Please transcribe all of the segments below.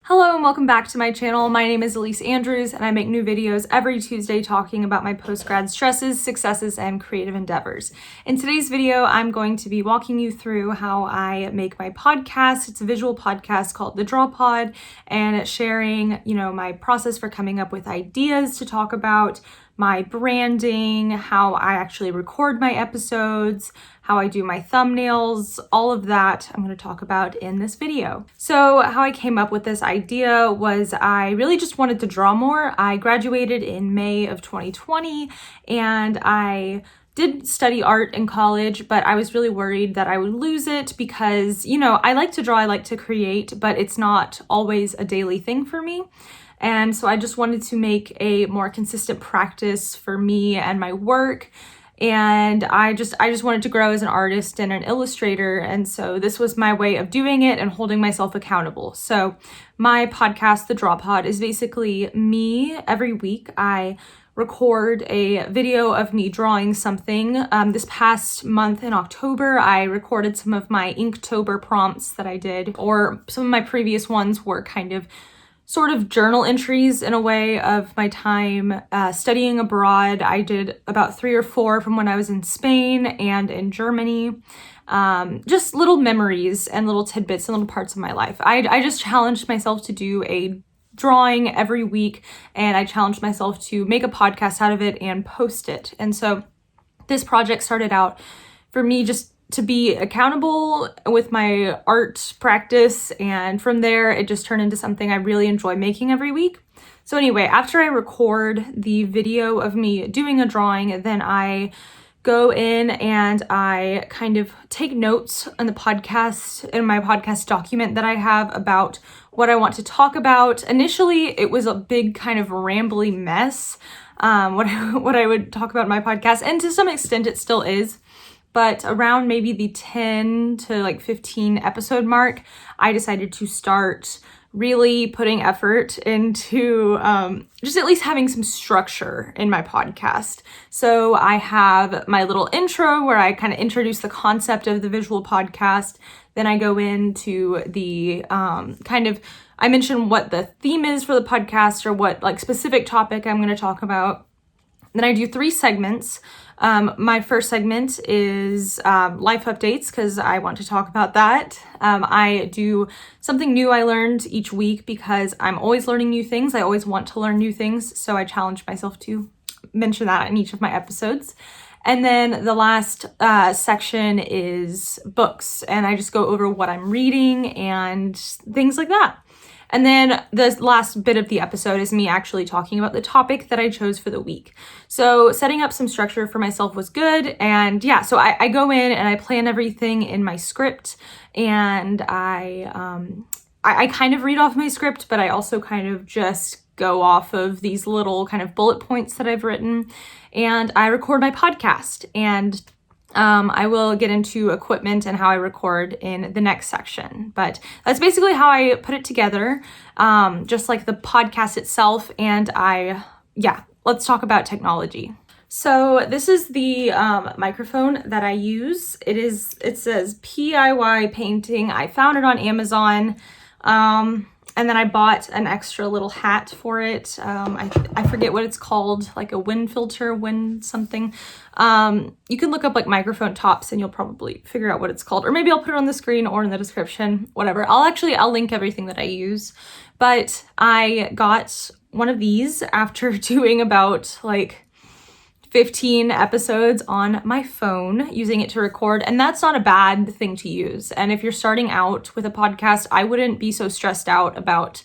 Hello and welcome back to my channel. My name is Elyse Andrews and I make new videos every Tuesday talking about my post-grad stresses, successes, and creative endeavors. In today's video, I'm going to be walking you through how I make my podcast. It's a visual podcast called The Draw Pod, and sharing, my process for coming up with ideas to talk about, my branding, how I actually record my episodes, how I do my thumbnails, all of that I'm going to talk about in this video. So how I came up with this idea was I really just wanted to draw more. I graduated in May of 2020 and I did study art in college, but I was really worried that I would lose it because, I like to draw, I like to create, but it's not always a daily thing for me. And so I just wanted to make a more consistent practice for me and my work. And I just wanted to grow as an artist and an illustrator. And so this was my way of doing it and holding myself accountable. So my podcast, The Draw Pod, is basically me. Every week I record a video of me drawing something. This past month in October, I recorded some of my Inktober prompts that I did, or some of my previous ones were kind of sort of journal entries in a way of my time studying abroad. I did about 3 or 4 from when I was in Spain and in Germany. Just little memories and little tidbits and little parts of my life. I just challenged myself to do a drawing every week, and I challenged myself to make a podcast out of it and post it. And so this project started out for me just to be accountable with my art practice, and from there it just turned into something I really enjoy making every week. So anyway, after I record the video of me doing a drawing, then I go in and I kind of take notes in my podcast document that I have about what I want to talk about. Initially, it was a big kind of rambly mess, what I would talk about in my podcast, and to some extent it still is. But around maybe the 10 to 15 episode mark, I decided to start really putting effort into just at least having some structure in my podcast. So I have my little intro where I kind of introduce the concept of the visual podcast. Then I go into the I mention what the theme is for the podcast or what specific topic I'm going to talk about. Then I do 3 segments. My first segment is life updates, because I want to talk about that. I do something new I learned each week because I'm always learning new things. I always want to learn new things, so I challenge myself to mention that in each of my episodes. And then the last section is books, and I just go over what I'm reading and things like that. And then the last bit of the episode is me actually talking about the topic that I chose for the week. So setting up some structure for myself was good. And yeah, so I go in and I plan everything in my script, and I kind of read off my script, but I also kind of just go off of these little kind of bullet points that I've written, and I record my podcast. And I will get into equipment and how I record in the next section, but that's basically how I put it together, just like the podcast itself. And let's talk about technology. So this is the microphone that I use. It says PIY painting. I found it on Amazon. And then I bought an extra little hat for it. I forget what it's called, like a wind filter, wind something. You can look up microphone tops and you'll probably figure out what it's called. Or maybe I'll put it on the screen or in the description, whatever. I'll link everything that I use. But I got one of these after doing about 15 episodes on my phone, using it to record, and that's not a bad thing to use. And if you're starting out with a podcast, I wouldn't be so stressed out about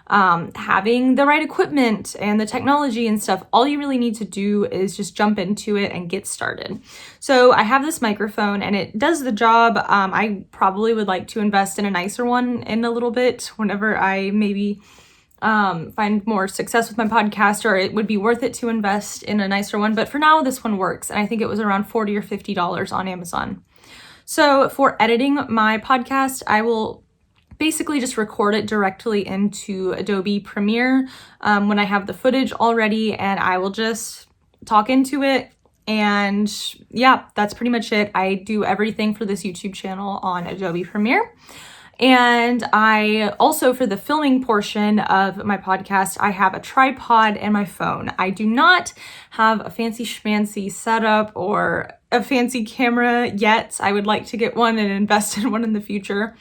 having the right equipment and the technology and stuff. All you really need to do is just jump into it and get started. So I have this microphone and it does the job. I probably would like to invest in a nicer one in a little bit whenever I maybe find more success with my podcast, or it would be worth it to invest in a nicer one. But for now, this one works. And I think it was around $40 or $50 on Amazon. So for editing my podcast, I will basically just record it directly into Adobe Premiere when I have the footage already, and I will just talk into it. And yeah, that's pretty much it. I do everything for this YouTube channel on Adobe Premiere. And I also, for the filming portion of my podcast, I have a tripod and my phone. I do not have a fancy schmancy setup or a fancy camera yet. I would like to get one and invest in one in the future,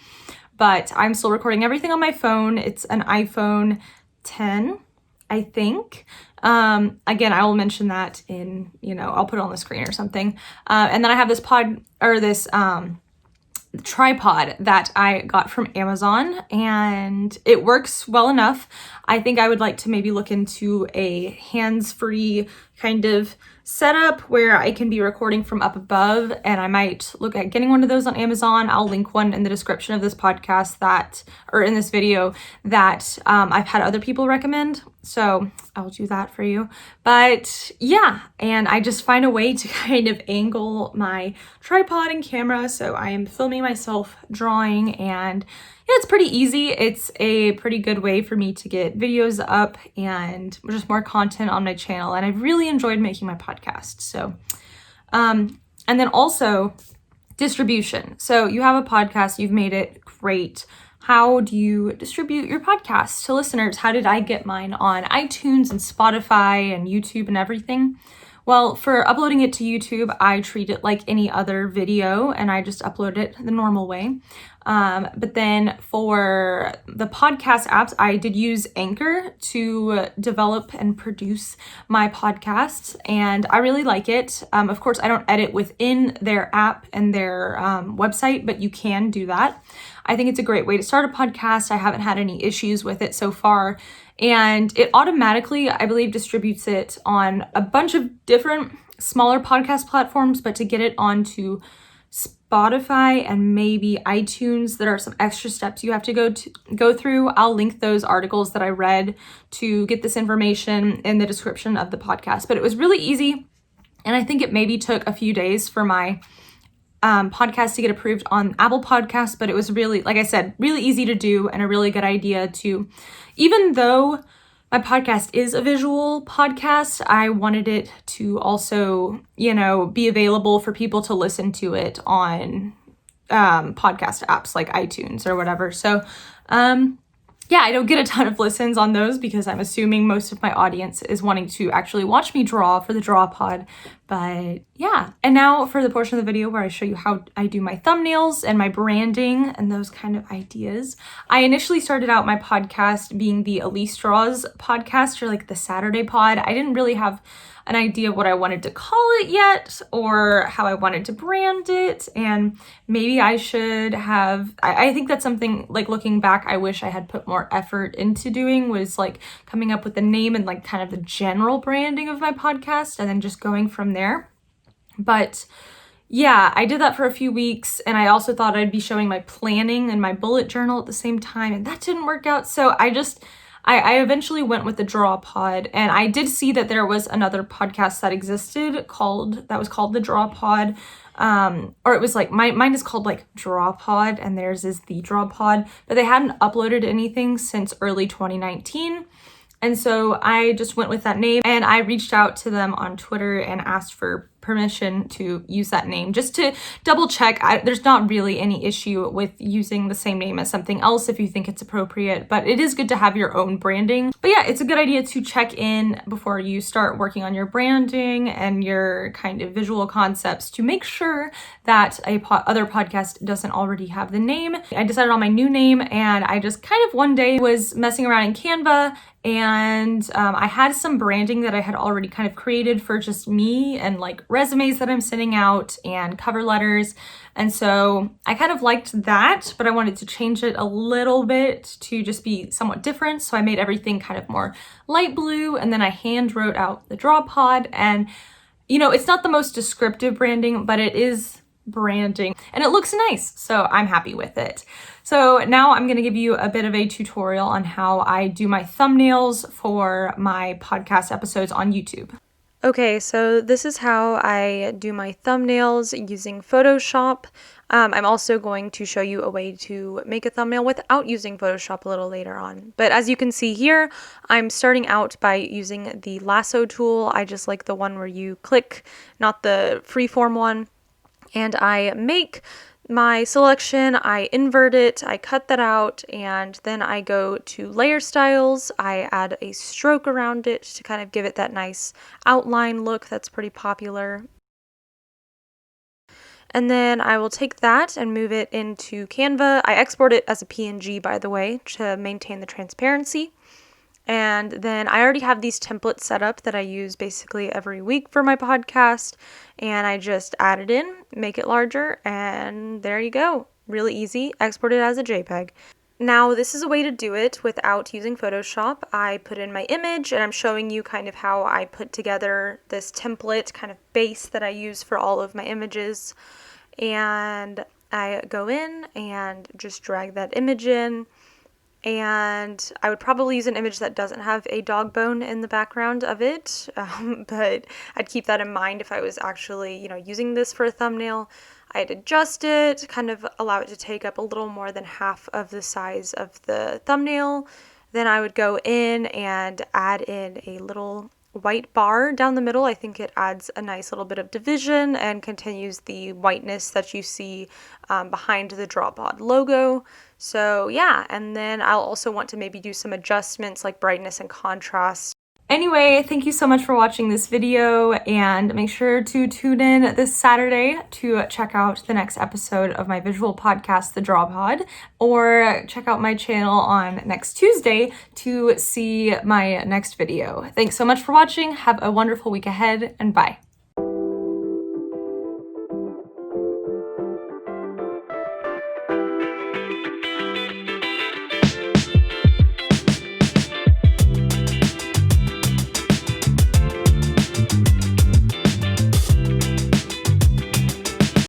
but I'm still recording everything on my phone. It's an iPhone 10, I think. Again, I will mention that in, I'll put it on the screen or something. And then I have this tripod that I got from Amazon, and it works well enough. I think I would like to maybe look into a hands-free kind of setup where I can be recording from up above, and I might look at getting one of those on Amazon. I'll link one in the description of this podcast in this video that I've had other people recommend. So I'll do that for you. But yeah, and I just find a way to kind of angle my tripod and camera. So I am filming myself drawing, and yeah, it's pretty easy. It's a pretty good way for me to get videos up and just more content on my channel. And I've really enjoyed making my podcast. So, and then also distribution. So you have a podcast, you've made it, great. How do you distribute your podcast to listeners? How did I get mine on iTunes and Spotify and YouTube and everything? Well, for uploading it to YouTube, I treat it like any other video and I just upload it the normal way. But then for the podcast apps, I did use Anchor to develop and produce my podcasts, and I really like it. Of course, I don't edit within their app and their website, but you can do that. I think it's a great way to start a podcast. I haven't had any issues with it so far. And it automatically, I believe, distributes it on a bunch of different smaller podcast platforms, but to get it onto Spotify and maybe iTunes, there are some extra steps you have to go through. I'll link those articles that I read to get this information in the description of the podcast. But it was really easy, and I think it maybe took a few days for my podcast to get approved on Apple Podcasts, but it was really, like I said, really easy to do and a really good idea to, even though my podcast is a visual podcast, I wanted it to also, be available for people to listen to it on podcast apps like iTunes or whatever. So, yeah, I don't get a ton of listens on those because I'm assuming most of my audience is wanting to actually watch me draw for the Draw Pod. But yeah, and now for the portion of the video where I show you how I do my thumbnails and my branding and those kind of ideas. I initially started out my podcast being the Elyse Draws podcast, or like the Saturday pod. I didn't really have an idea of what I wanted to call it yet or how I wanted to brand it. And maybe I should have, I think that's something, like, looking back, I wish I had put more effort into doing, was like coming up with the name and like kind of the general branding of my podcast and then just going from there. But yeah, I did that for a few weeks, and I also thought I'd be showing my planning and my bullet journal at the same time, and that didn't work out. So I eventually went with the Draw Pod, and I did see that there was another podcast that existed that was called the Draw Pod, or it was like, mine is called like Draw Pod, and theirs is the Draw Pod, but they hadn't uploaded anything since early 2019. And so I just went with that name, and I reached out to them on Twitter and asked for permission to use that name just to double check. There's not really any issue with using the same name as something else if you think it's appropriate, but it is good to have your own branding. But yeah, it's a good idea to check in before you start working on your branding and your kind of visual concepts to make sure that other podcast doesn't already have the name. I decided on my new name, and I just kind of one day was messing around in Canva, and I had some branding that I had already kind of created for just me and like resumes that I'm sending out and cover letters. And so I kind of liked that, but I wanted to change it a little bit to just be somewhat different. So I made everything kind of more light blue, and then I hand wrote out the Draw Pod. And it's not the most descriptive branding, but it is branding and it looks nice. So I'm happy with it. So now I'm going to give you a bit of a tutorial on how I do my thumbnails for my podcast episodes on YouTube. Okay, so this is how I do my thumbnails using Photoshop. I'm also going to show you a way to make a thumbnail without using Photoshop a little later on. But as you can see here, I'm starting out by using the lasso tool. I just like the one where you click, not the freeform one. And I make my selection, I invert it, I cut that out, and then I go to layer styles. I add a stroke around it to kind of give it that nice outline look that's pretty popular. And then I will take that and move it into Canva. I export it as a PNG, by the way, to maintain the transparency. And then I already have these templates set up that I use basically every week for my podcast. And I just add it in, make it larger, and there you go. Really easy. Export it as a JPEG. Now, this is a way to do it without using Photoshop. I put in my image, and I'm showing you kind of how I put together this template kind of base that I use for all of my images. And I go in and just drag that image in. And I would probably use an image that doesn't have a dog bone in the background of it, but I'd keep that in mind if I was actually, using this for a thumbnail. I'd adjust it, kind of allow it to take up a little more than half of the size of the thumbnail. Then I would go in and add in a little white bar down the middle. I think it adds a nice little bit of division and continues the whiteness that you see behind the Drawpod logo. So yeah, and then I'll also want to maybe do some adjustments like brightness and contrast. Anyway, thank you so much for watching this video, and make sure to tune in this Saturday to check out the next episode of my visual podcast, The Draw Pod, or check out my channel on next Tuesday to see my next video. Thanks so much for watching. Have a wonderful week ahead, and bye.